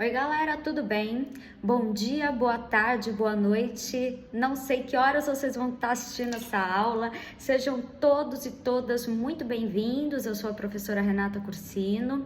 Oi galera, tudo bem? Bom dia, boa tarde, boa noite. Não sei que horas vocês vão estar assistindo essa aula. Sejam todos e todas muito bem-vindos. Eu sou a professora Renata Cursino.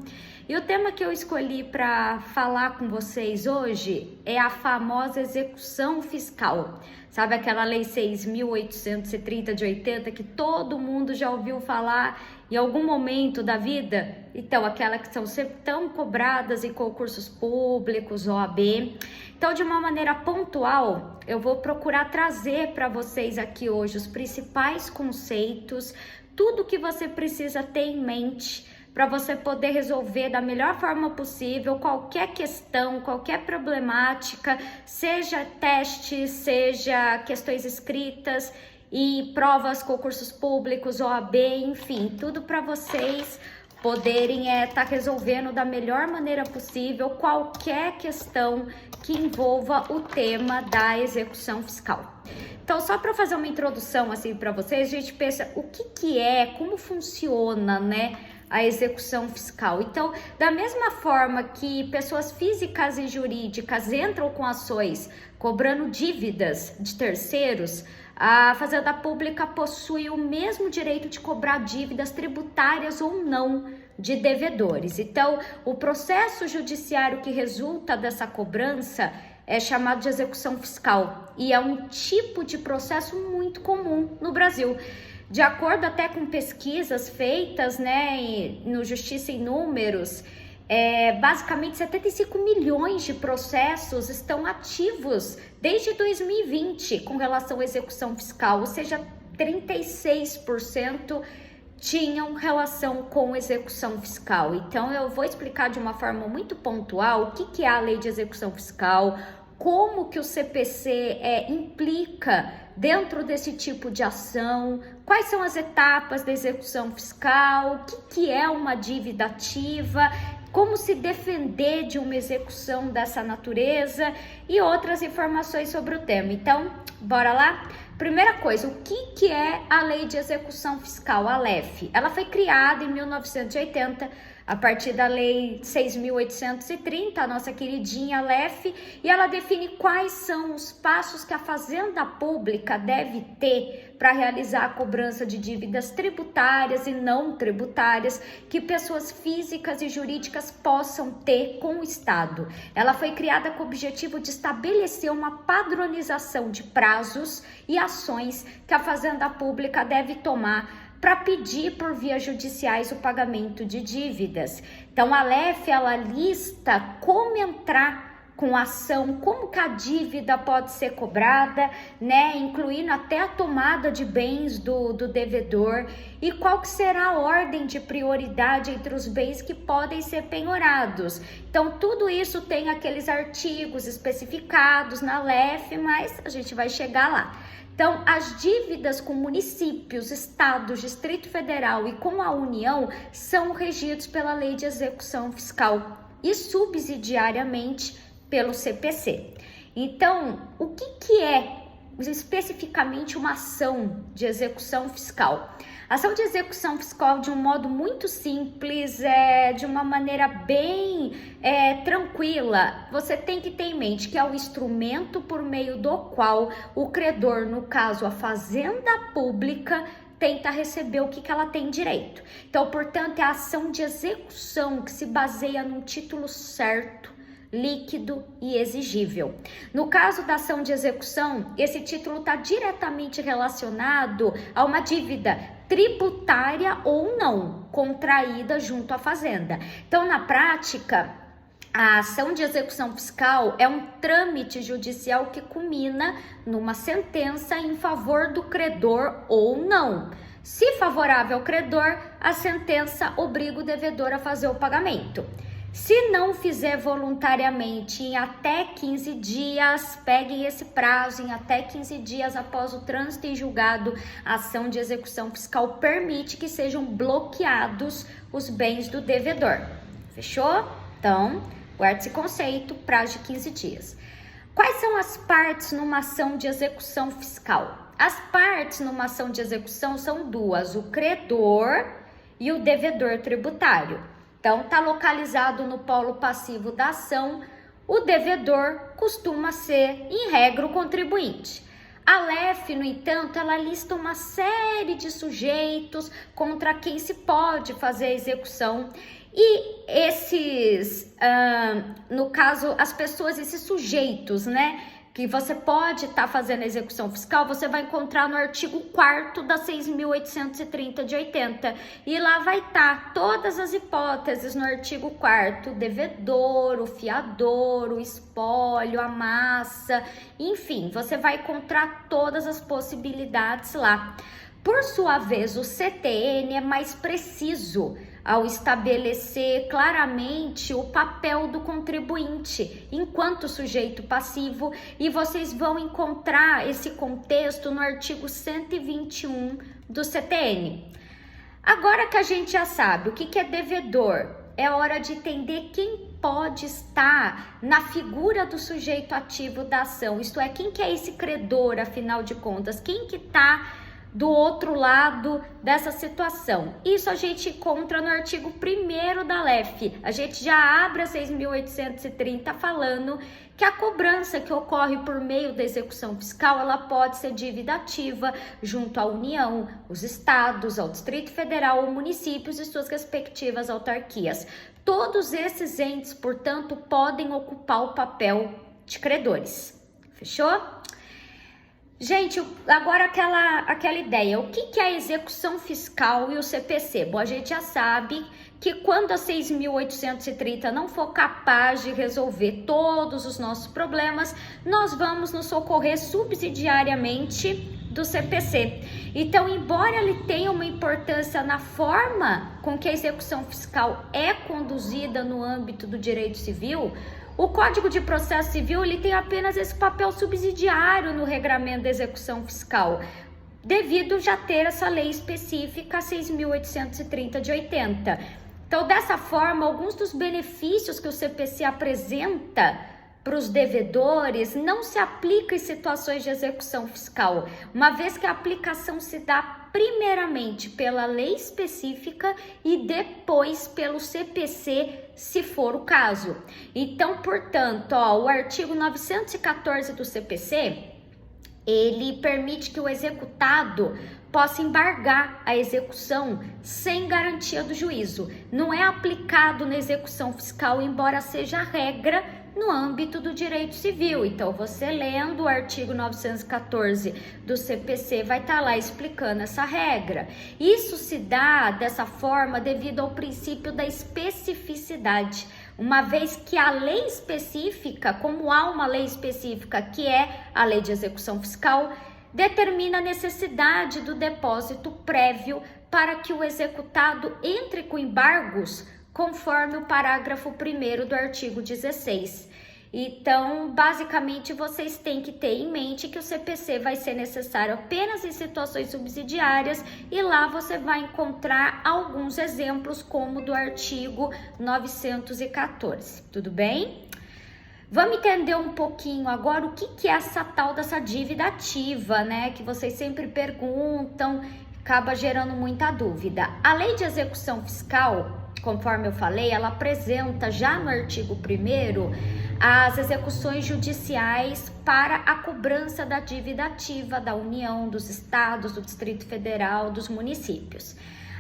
E o tema que eu escolhi para falar com vocês hoje é a famosa execução fiscal. Sabe aquela lei 6.830 de 80 que todo mundo já ouviu falar em algum momento da vida? Então, aquela que são sempre tão cobradas em concursos públicos, OAB. Então, de uma maneira pontual, eu vou procurar trazer para vocês aqui hoje os principais conceitos, tudo que você precisa ter em mente para você poder resolver da melhor forma possível qualquer questão, qualquer problemática, seja teste, seja questões escritas e provas, concursos públicos, OAB, enfim, tudo para vocês poderem estar resolvendo da melhor maneira possível qualquer questão que envolva o tema da execução fiscal. Então, só para fazer uma introdução assim para vocês, a gente pensa o que é, como funciona, né, a execução fiscal. Então, da mesma forma que pessoas físicas e jurídicas entram com ações cobrando dívidas de terceiros, a Fazenda Pública possui o mesmo direito de cobrar dívidas tributárias ou não de devedores. Então, o processo judiciário que resulta dessa cobrança é chamado de execução fiscal e é um tipo de processo muito comum no Brasil. De acordo até com pesquisas feitas, né, no Justiça em Números, basicamente 75 milhões de processos estão ativos desde 2020 com relação à execução fiscal, ou seja, 36% tinham relação com execução fiscal. Então, eu vou explicar de uma forma muito pontual o que é a lei de execução fiscal, como que o CPC implica dentro desse tipo de ação, quais são as etapas da execução fiscal, o que é uma dívida ativa, como se defender de uma execução dessa natureza e outras informações sobre o tema. Então, bora lá? Primeira coisa, o que é a Lei de Execução Fiscal, a LEF? Ela foi criada em 1980, a partir da Lei 6.830, a nossa queridinha LEF, e ela define quais são os passos que a Fazenda Pública deve ter para realizar a cobrança de dívidas tributárias e não tributárias que pessoas físicas e jurídicas possam ter com o Estado. Ela foi criada com o objetivo de estabelecer uma padronização de prazos e ações que a Fazenda Pública deve tomar para pedir por vias judiciais o pagamento de dívidas. Então, a LEF, ela lista como entrar com a ação, como que a dívida pode ser cobrada, né, incluindo até a tomada de bens do devedor e qual que será a ordem de prioridade entre os bens que podem ser penhorados. Então, tudo isso tem aqueles artigos especificados na LEF, mas a gente vai chegar lá. Então, as dívidas com municípios, estados, Distrito Federal e com a União são regidos pela Lei de Execução Fiscal e subsidiariamente pelo CPC. Então, o que é especificamente uma ação de execução fiscal? Ação de execução fiscal, de um modo muito simples, de uma maneira bem tranquila, você tem que ter em mente que é o instrumento por meio do qual o credor, no caso a Fazenda Pública, tenta receber o que ela tem direito. Então, portanto, é a ação de execução que se baseia num título certo, líquido e exigível. No caso da ação de execução, esse título está diretamente relacionado a uma dívida tributária ou não, contraída junto à Fazenda. Então, na prática, a ação de execução fiscal é um trâmite judicial que culmina numa sentença em favor do credor ou não. Se favorável ao credor, a sentença obriga o devedor a fazer o pagamento. Se não fizer voluntariamente em até 15 dias, peguem esse prazo, em até 15 dias após o trânsito em julgado, a ação de execução fiscal permite que sejam bloqueados os bens do devedor. Fechou? Então, guarde esse conceito, prazo de 15 dias. Quais são as partes numa ação de execução fiscal? As partes numa ação de execução são duas, o credor e o devedor tributário. Então, está localizado no polo passivo da ação O devedor costuma ser, em regra, o contribuinte. A LEF, no entanto, ela lista uma série de sujeitos contra quem se pode fazer a execução. E esses, no caso, as pessoas, esses sujeitos, né, que você pode estar fazendo a execução fiscal, você vai encontrar no artigo 4º da 6.830 de 80. E lá vai estar todas as hipóteses no artigo 4º, o devedor, o fiador, o espólio, a massa, enfim, você vai encontrar todas as possibilidades lá. Por sua vez, o CTN é mais preciso ao estabelecer claramente o papel do contribuinte enquanto sujeito passivo, e vocês vão encontrar esse contexto no artigo 121 do CTN. Agora que a gente já sabe o que é devedor, é hora de entender quem pode estar na figura do sujeito ativo da ação, isto é, quem que é esse credor, afinal de contas, quem que está do outro lado dessa situação. Isso a gente encontra no artigo 1º da LEF. A gente já abre a 6.830 falando que a cobrança que ocorre por meio da execução fiscal, ela pode ser dívida ativa junto à União, os estados, ao Distrito Federal, ou municípios e suas respectivas autarquias. Todos esses entes, portanto, podem ocupar o papel de credores. Fechou? Gente, agora aquela ideia, o que é a execução fiscal e o CPC? Bom, a gente já sabe que quando a 6.830 não for capaz de resolver todos os nossos problemas, nós vamos nos socorrer subsidiariamente do CPC. Então, embora ele tenha uma importância na forma com que a execução fiscal é conduzida no âmbito do direito civil, o Código de Processo Civil ele tem apenas esse papel subsidiário no regramento da execução fiscal, devido já ter essa lei específica 6.830 de 80. Então, dessa forma, alguns dos benefícios que o CPC apresenta para os devedores não se aplica em situações de execução fiscal, uma vez que a aplicação se dá primeiramente pela lei específica e depois pelo CPC, se for o caso. Então, portanto, o artigo 914 do CPC, ele permite que o executado possa embargar a execução sem garantia do juízo. Não é aplicado na execução fiscal, embora seja a regra no âmbito do direito civil. Então, você lendo o artigo 914 do CPC vai estar lá explicando essa regra. Isso se dá dessa forma devido ao princípio da especificidade, uma vez que a lei específica, como há uma lei específica que é a lei de execução fiscal, determina a necessidade do depósito prévio para que o executado entre com embargos conforme o parágrafo 1º do artigo 16. Então, basicamente, vocês têm que ter em mente que o CPC vai ser necessário apenas em situações subsidiárias, e lá você vai encontrar alguns exemplos, como do artigo 914. Tudo bem? Vamos entender um pouquinho agora o que é essa tal dessa dívida ativa, né? Que vocês sempre perguntam, acaba gerando muita dúvida. A lei de execução fiscal, conforme eu falei, ela apresenta já no artigo 1º as execuções judiciais para a cobrança da dívida ativa da União, dos estados, do Distrito Federal, dos municípios.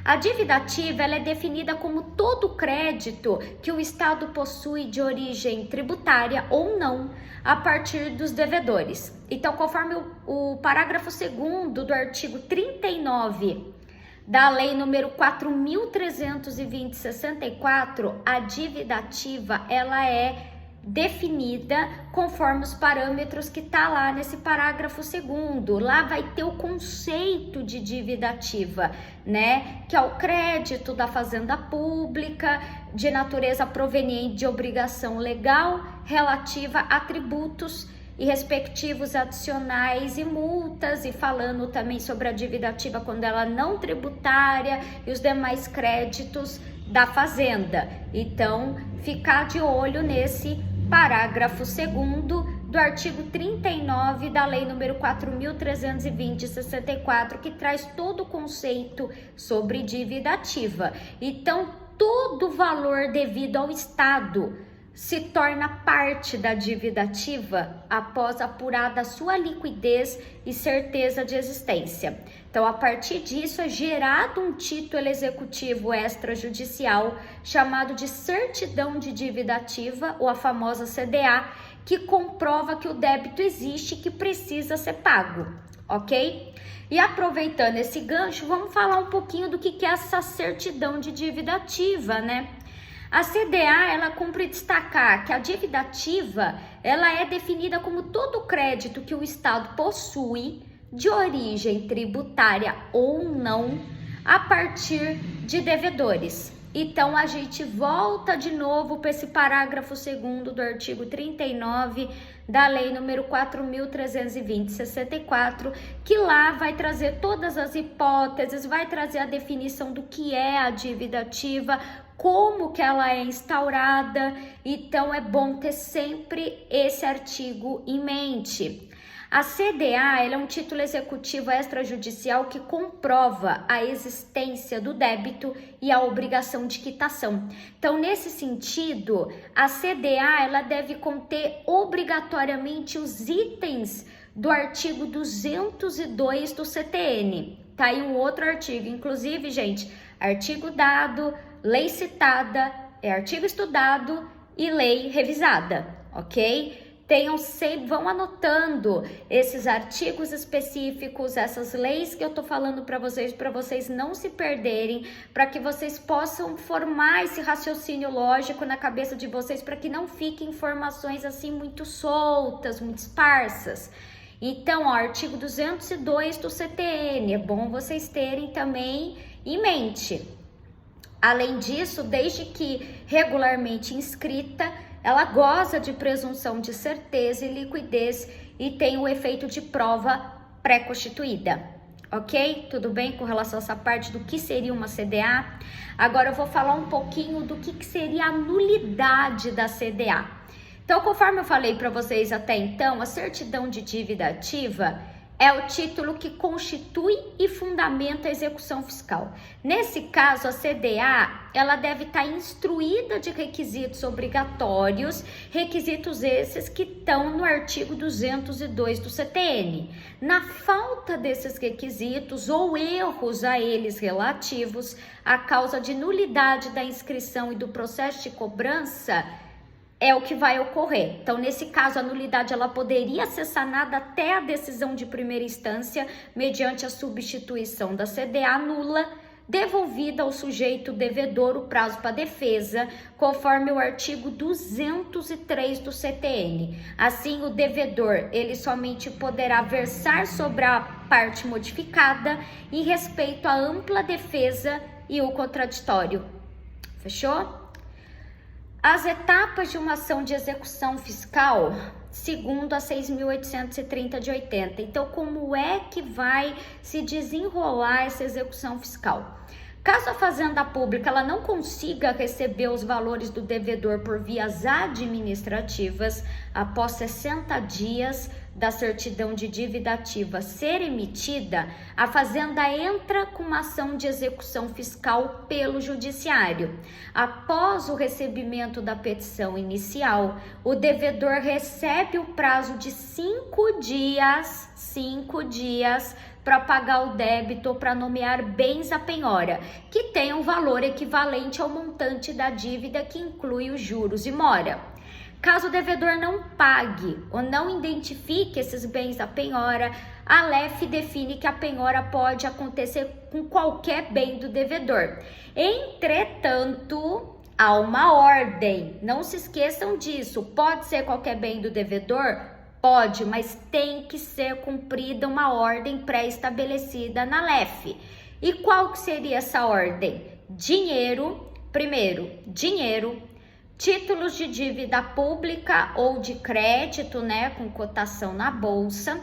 A dívida ativa ela é definida como todo crédito que o Estado possui de origem tributária ou não, a partir dos devedores. Então, conforme o parágrafo 2º do artigo 39 da Lei número 4.320/64, a dívida ativa ela é definida conforme os parâmetros que tá lá nesse parágrafo 2º. Lá vai ter o conceito de dívida ativa, né? Que é o crédito da fazenda pública de natureza proveniente de obrigação legal relativa a tributos e respectivos adicionais e multas, e falando também sobre a dívida ativa quando ela não tributária e os demais créditos da fazenda. Então, ficar de olho nesse parágrafo 2º do artigo 39 da Lei número 4.320/64, que traz todo o conceito sobre dívida ativa. Então, todo o valor devido ao Estado se torna parte da dívida ativa após apurada a sua liquidez e certeza de existência. Então, a partir disso, é gerado um título executivo extrajudicial chamado de certidão de dívida ativa, ou a famosa CDA, que comprova que o débito existe e que precisa ser pago, ok? E aproveitando esse gancho, vamos falar um pouquinho do que é essa certidão de dívida ativa, né? A CDA, ela cumpre destacar que a dívida ativa, ela é definida como todo crédito que o Estado possui, de origem tributária ou não, a partir de devedores. Então, a gente volta de novo para esse parágrafo 2º do artigo 39 da Lei número 4.320/64, que lá vai trazer todas as hipóteses, vai trazer a definição do que é a dívida ativa, como que ela é instaurada. Então, é bom ter sempre esse artigo em mente. A CDA, ela é um título executivo extrajudicial que comprova a existência do débito e a obrigação de quitação. Então, nesse sentido, a CDA, ela deve conter obrigatoriamente os itens do artigo 202 do CTN. Tá aí um outro artigo. Inclusive, gente, artigo dado, lei citada, é artigo estudado e lei revisada, ok? Vão anotando esses artigos específicos, essas leis que eu tô falando para vocês não se perderem, para que vocês possam formar esse raciocínio lógico na cabeça de vocês, para que não fiquem informações assim muito soltas, muito esparsas. Então, ó, artigo 202 do CTN, é bom vocês terem também em mente. Além disso, desde que regularmente inscrita, ela goza de presunção de certeza e liquidez e tem o efeito de prova pré-constituída, ok? Tudo bem com relação a essa parte do que seria uma CDA? Agora eu vou falar um pouquinho do que seria a nulidade da CDA. Então, conforme eu falei para vocês até então, a certidão de dívida ativa é o título que constitui e fundamenta a execução fiscal. Nesse caso, a CDA, ela deve estar instruída de requisitos obrigatórios, requisitos esses que estão no artigo 202 do CTN. Na falta desses requisitos ou erros a eles relativos, a causa de nulidade da inscrição e do processo de cobrança é o que vai ocorrer. Então, nesse caso, a nulidade ela poderia ser sanada até a decisão de primeira instância, mediante a substituição da CDA nula, devolvida ao sujeito devedor o prazo para defesa, conforme o artigo 203 do CTN. Assim, o devedor, ele somente poderá versar sobre a parte modificada em respeito à ampla defesa e o contraditório. Fechou? As etapas de uma ação de execução fiscal, segundo a 6.830 de 80. Então, como é que vai se desenrolar essa execução fiscal? Caso a Fazenda Pública ela não consiga receber os valores do devedor por vias administrativas, após 60 dias da certidão de dívida ativa ser emitida, a Fazenda entra com uma ação de execução fiscal pelo Judiciário. Após o recebimento da petição inicial, o devedor recebe o prazo de 5 dias para pagar o débito ou para nomear bens à penhora, que tem um valor equivalente ao montante da dívida que inclui os juros e mora. Caso o devedor não pague ou não identifique esses bens à penhora, a LEF define que a penhora pode acontecer com qualquer bem do devedor. Entretanto, há uma ordem, não se esqueçam disso. Pode ser qualquer bem do devedor? Pode, mas tem que ser cumprida uma ordem pré-estabelecida na LEF. E qual que seria essa ordem? Dinheiro, títulos de dívida pública ou de crédito, né, com cotação na bolsa,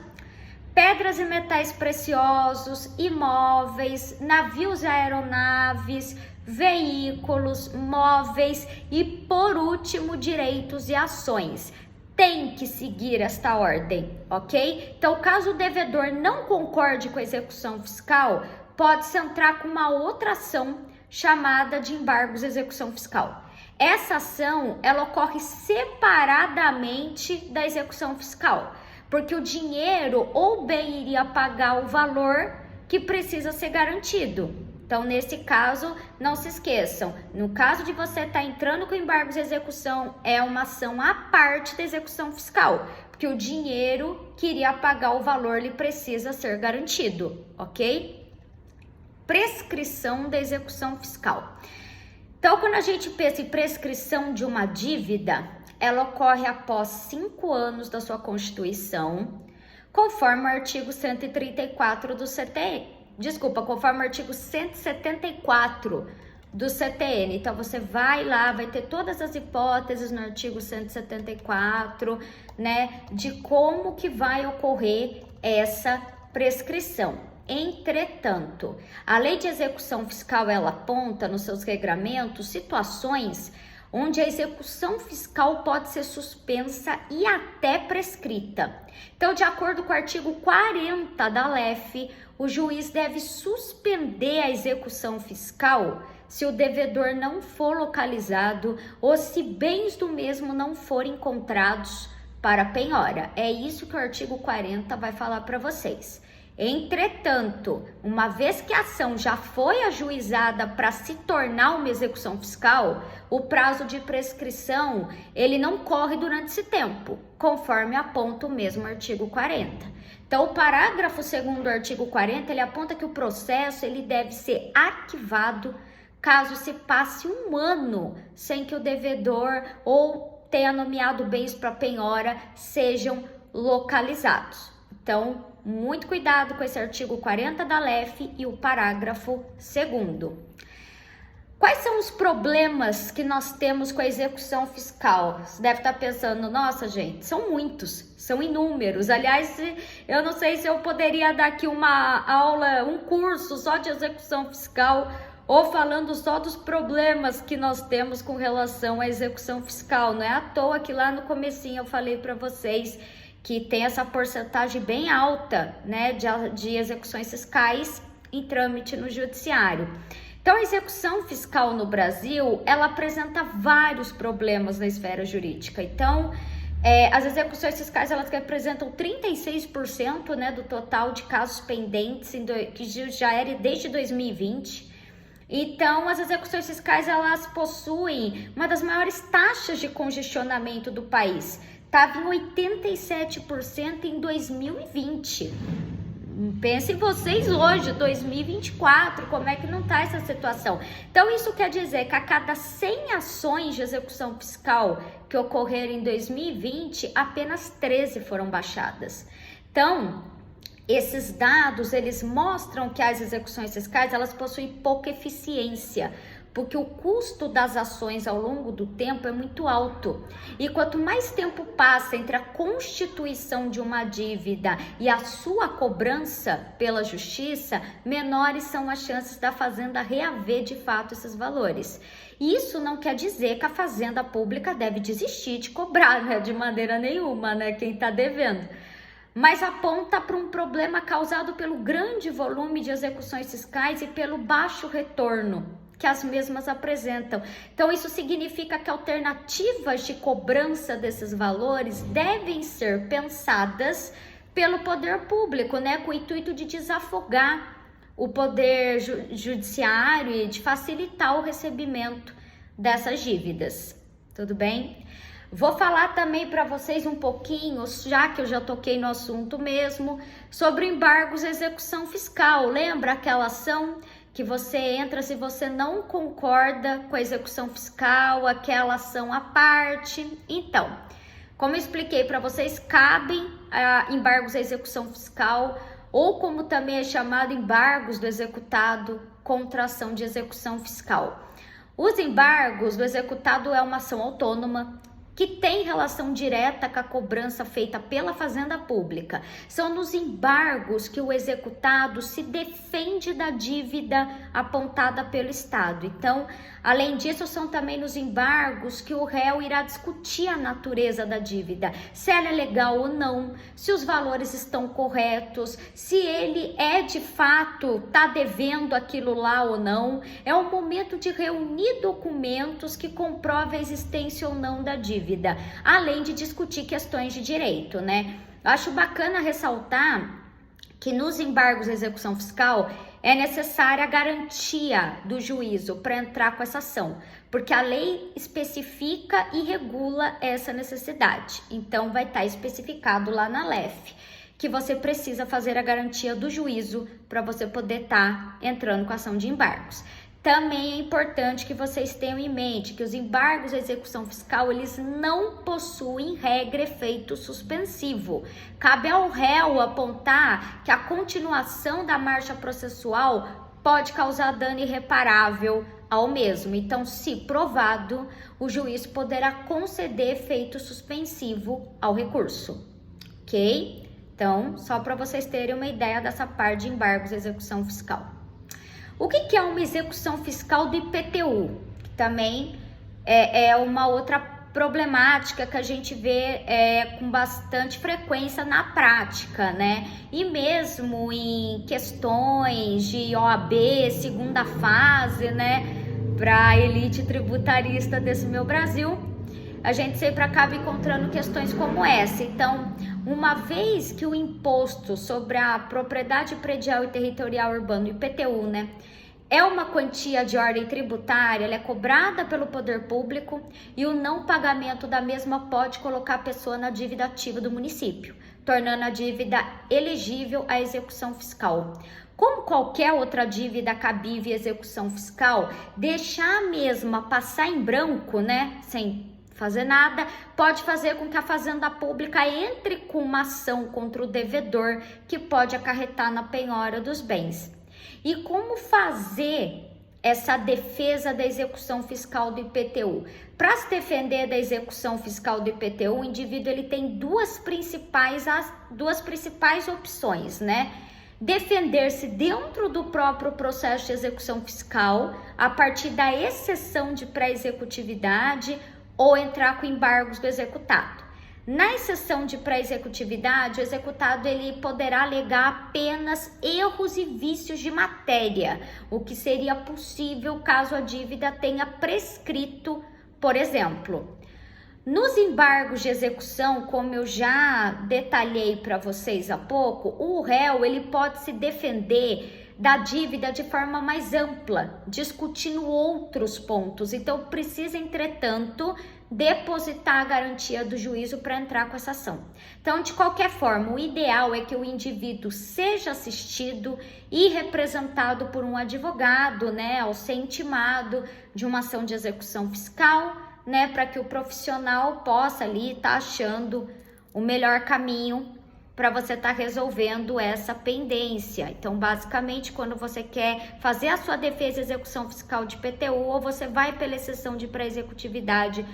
pedras e metais preciosos, imóveis, navios e aeronaves, veículos, móveis e, por último, direitos e ações. Tem que seguir esta ordem, ok? Então, caso o devedor não concorde com a execução fiscal, pode-se entrar com uma outra ação chamada de embargos de execução fiscal. essa ação ela ocorre separadamente da execução fiscal, porque o dinheiro ou bem iria pagar o valor que precisa ser garantido. Então, nesse caso, não se esqueçam, no caso de você estar entrando com embargos de execução, é uma ação à parte da execução fiscal, porque o dinheiro que iria pagar o valor lhe precisa ser garantido, ok? Prescrição da execução fiscal. Então, quando a gente pensa em prescrição de uma dívida, ela ocorre após 5 anos da sua constituição, conforme o artigo 134 do CTN. Conforme o artigo 174 do CTN. Então, você vai lá, vai ter todas as hipóteses no artigo 174, né, de como que vai ocorrer essa prescrição. Entretanto, a lei de execução fiscal, ela aponta nos seus regramentos situações onde a execução fiscal pode ser suspensa e até prescrita. Então, de acordo com o artigo 40 da LEF, o juiz deve suspender a execução fiscal se o devedor não for localizado ou se bens do mesmo não forem encontrados para penhora. É isso que o artigo 40 vai falar para vocês. Entretanto, uma vez que a ação já foi ajuizada para se tornar uma execução fiscal, o prazo de prescrição ele não corre durante esse tempo, conforme aponta o mesmo artigo 40. Então, o parágrafo 2º do artigo 40, ele aponta que o processo ele deve ser arquivado caso se passe 1 ano sem que o devedor ou tenha nomeado bens para penhora sejam localizados. Então, muito cuidado com esse artigo 40 da LEF e o parágrafo 2º. Quais são os problemas que nós temos com a execução fiscal? Você deve estar pensando, nossa gente, são muitos, são inúmeros. Aliás, eu não sei se eu poderia dar aqui uma aula, um curso só de execução fiscal ou falando só dos problemas que nós temos com relação à execução fiscal. Não é à toa que lá no comecinho eu falei para vocês que tem essa porcentagem bem alta, né, de execuções fiscais em trâmite no judiciário. Então, a execução fiscal no Brasil, ela apresenta vários problemas na esfera jurídica. Então, as execuções fiscais, elas representam 36%, né, do total de casos pendentes, que já era desde 2020. Então, as execuções fiscais, elas possuem uma das maiores taxas de congestionamento do país. Estava em 87% em 2020. Pensem vocês hoje, 2024, como é que não está essa situação? Então, isso quer dizer que a cada 100 ações de execução fiscal que ocorreram em 2020, apenas 13 foram baixadas. Então, esses dados, eles mostram que as execuções fiscais, elas possuem pouca eficiência, porque o custo das ações ao longo do tempo é muito alto. E quanto mais tempo passa entre a constituição de uma dívida e a sua cobrança pela justiça, menores são as chances da Fazenda reaver de fato esses valores. Isso não quer dizer que a Fazenda Pública deve desistir de cobrar, né? De maneira nenhuma, né? Quem está devendo. Mas aponta para um problema causado pelo grande volume de execuções fiscais e pelo baixo retorno que as mesmas apresentam. Então, isso significa que alternativas de cobrança desses valores devem ser pensadas pelo poder público, né, com o intuito de desafogar o poder judiciário e de facilitar o recebimento dessas dívidas. Tudo bem? Vou falar também para vocês um pouquinho, já que eu já toquei no assunto mesmo, sobre embargos à execução fiscal. Lembra aquela ação que você entra se você não concorda com a execução fiscal, aquela ação à parte? Então, como eu expliquei para vocês, cabem embargos à execução fiscal, ou como também é chamado, embargos do executado contra a ação de execução fiscal. Os embargos do executado é uma ação autônoma que tem relação direta com a cobrança feita pela Fazenda Pública. São nos embargos que o executado se defende da dívida apontada pelo Estado. Então, além disso, são também nos embargos que o réu irá discutir a natureza da dívida, se ela é legal ou não, se os valores estão corretos, se ele é de fato, está devendo aquilo lá ou não. É o momento de reunir documentos que comprovem a existência ou não da dívida, além de discutir questões de direito, né? Eu acho bacana ressaltar que nos embargos de execução fiscal é necessária a garantia do juízo para entrar com essa ação, porque a lei especifica e regula essa necessidade. Então, vai estar especificado lá na LEF que você precisa fazer a garantia do juízo para você poder estar entrando com a ação de embargos. Também é importante que vocês tenham em mente que os embargos de execução fiscal, eles não possuem regra efeito suspensivo. Cabe ao réu apontar que a continuação da marcha processual pode causar dano irreparável ao mesmo. Então, se provado, o juiz poderá conceder efeito suspensivo ao recurso, ok? Então, só para vocês terem uma ideia dessa parte de embargos de execução fiscal. O que é uma execução fiscal do IPTU? Que também é uma outra problemática que a gente vê com bastante frequência na prática, né? E mesmo em questões de OAB, segunda fase, né? Para a elite tributarista desse meu Brasil, a gente sempre acaba encontrando questões como essa. Então, uma vez que o imposto sobre a propriedade predial e territorial urbano, IPTU, né, é uma quantia de ordem tributária, ela é cobrada pelo poder público e o não pagamento da mesma pode colocar a pessoa na dívida ativa do município, tornando a dívida elegível à execução fiscal. Como qualquer outra dívida cabível à execução fiscal, deixar a mesma passar em branco, né, sem fazer nada, pode fazer com que a Fazenda Pública entre com uma ação contra o devedor, que pode acarretar na penhora dos bens. E como fazer essa defesa da execução fiscal do IPTU? Para se defender da execução fiscal do IPTU, o indivíduo ele tem duas principais opções, né? Defender-se dentro do próprio processo de execução fiscal, a partir da exceção de pré-executividade, ou entrar com embargos do executado. Na exceção de pré-executividade, o executado ele poderá alegar apenas erros e vícios de matéria, o que seria possível caso a dívida tenha prescrito, por exemplo. Nos embargos de execução, como eu já detalhei para vocês há pouco, o réu ele pode se defender da dívida de forma mais ampla, discutindo outros pontos. Então, precisa, entretanto, depositar a garantia do juízo para entrar com essa ação. Então, de qualquer forma, o ideal é que o indivíduo seja assistido e representado por um advogado, né, ao ser intimado de uma ação de execução fiscal, né, para que o profissional possa ali estar achando o melhor caminho para você estar resolvendo essa pendência. Então, basicamente, quando você quer fazer a sua defesa e execução fiscal de IPTU, ou você vai pela exceção de pré-executividade,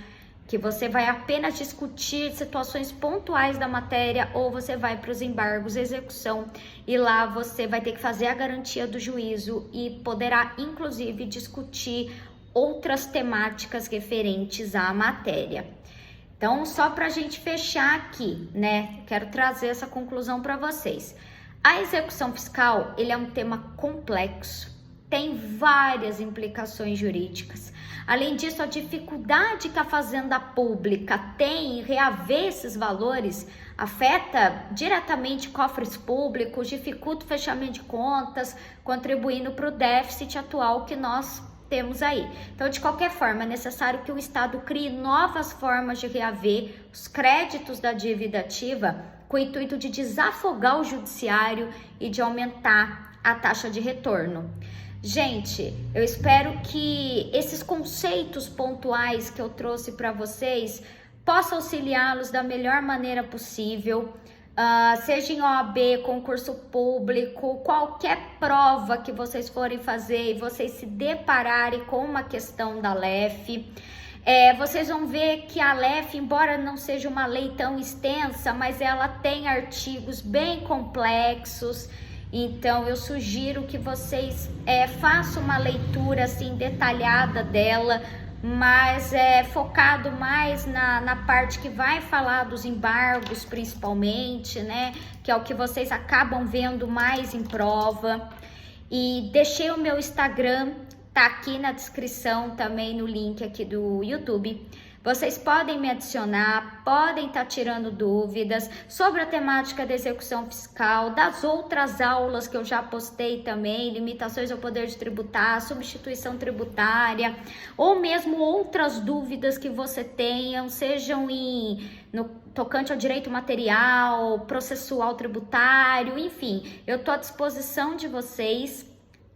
que você vai apenas discutir situações pontuais da matéria, ou você vai para os embargos de execução e lá você vai ter que fazer a garantia do juízo e poderá, inclusive, discutir outras temáticas referentes à matéria. Então, só para a gente fechar aqui, né? Quero trazer essa conclusão para vocês. A execução fiscal, ele é um tema complexo, tem várias implicações jurídicas. Além disso, a dificuldade que a Fazenda Pública tem em reaver esses valores afeta diretamente cofres públicos, dificulta o fechamento de contas, contribuindo para o déficit atual que nós temos aí. Então, de qualquer forma, é necessário que o Estado crie novas formas de reaver os créditos da dívida ativa com o intuito de desafogar o judiciário e de aumentar a taxa de retorno. Gente, eu espero que esses conceitos pontuais que eu trouxe para vocês possam auxiliá-los da melhor maneira possível. Seja em OAB, concurso público, qualquer prova que vocês forem fazer e vocês se depararem com uma questão da LEF, Vocês vão ver que a LEF, embora não seja uma lei tão extensa, mas ela tem artigos bem complexos. Então eu sugiro que vocês façam uma leitura assim detalhada dela, mas focado mais na parte que vai falar dos embargos principalmente, né? Que é o que vocês acabam vendo mais em prova. E deixei o meu Instagram, tá aqui na descrição também no link aqui do YouTube. Vocês podem me adicionar, podem estar tirando dúvidas sobre a temática da execução fiscal, das outras aulas que eu já postei também, limitações ao poder de tributar, substituição tributária, ou mesmo outras dúvidas que você tenham, sejam no tocante ao direito material, processual tributário, enfim, eu estou à disposição de vocês.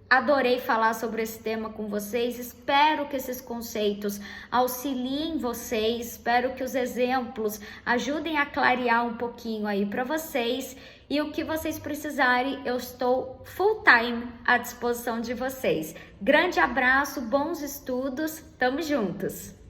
Adorei falar sobre esse tema com vocês, espero que esses conceitos auxiliem vocês, espero que os exemplos ajudem a clarear um pouquinho aí para vocês, e o que vocês precisarem, eu estou full time à disposição de vocês. Grande abraço, bons estudos, tamo juntos!